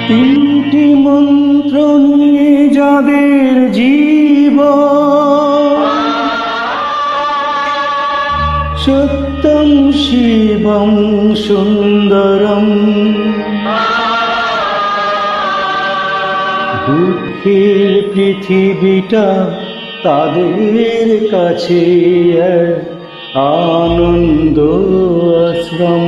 তিনটি মন্ত্র নিয়ে যাদের জীবন, সত্যম শিবম সুন্দরম। দুঃখের পৃথিবীটা তাদের কাছে এক আনন্দ আশ্রম।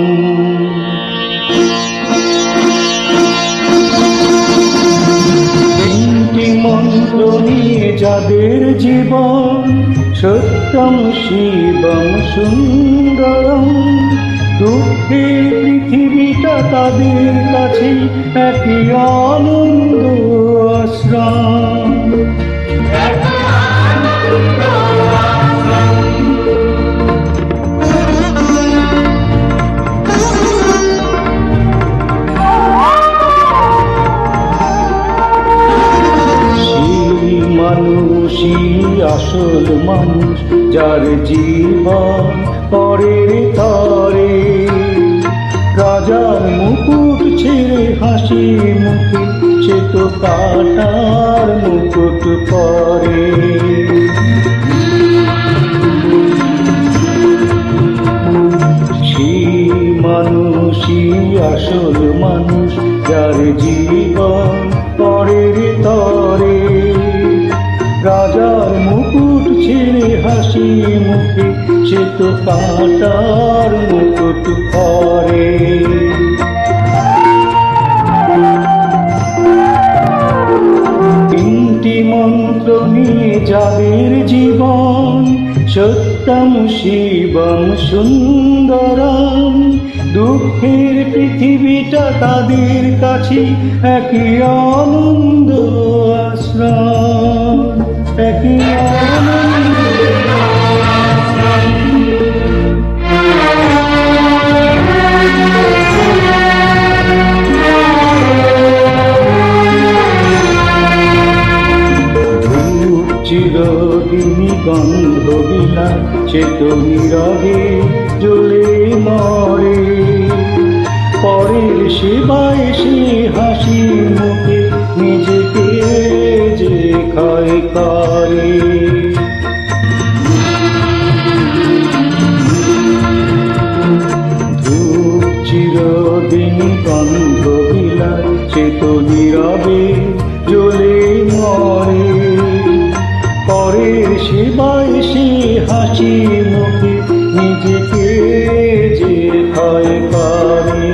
তিনটি মন্ত্র নিয়ে যাদের জীবন, সত্যম শিবম সুন্দরম। দুঃখের পৃথিবীটা তাদের কাছে একই আনন্দ আশ্রম। মানুষই আসল মানুষ, যার জীবন পরের তরে। রাজার মুকুট ছেড়ে হাসি মুখে সে তো কাটার মুকুট পরে। সেই মানুষই আসল মানুষ, যার জীবন পরের তরে। রাজার মুকুট ছেড়ে হাসি মুখে সে তো কাটার মুকুট পরে। তিনটি মন্ত্র নিয়ে যাদের জীবন, সত্যম শিবম সুন্দরম। দুঃখের পৃথিবীটা তাদের কাছে একই আনন্দ আশ্রম, একই আনন্দ আশ্রম। ধূপ চিরদিনই গন্ধ বিলায়, সে তো নীরবে জ্বলে মরে। পরের সেবায় সে হাসি মুখে নিজেকে যে ক্ষয় করে। ধূপ চিরদিন গন্ধ বিলায়, সে তো নীরবে জ্বলে মরে। পরের সেবায় সে হাসি মুখে নিজেকে যে ক্ষয় করে।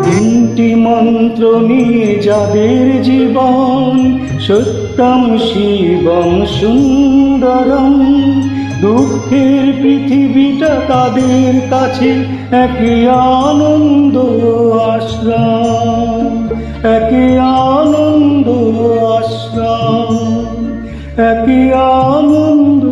তিনটি মন্ত্র নিয়ে যাদের জীবন, সত্যম শিবম সুন্দরম। দুঃখের পৃথিবীটা তাদের কাছে একই আনন্দ আশ্রম, একই আনন্দ আশ্রম, একই আনন্দ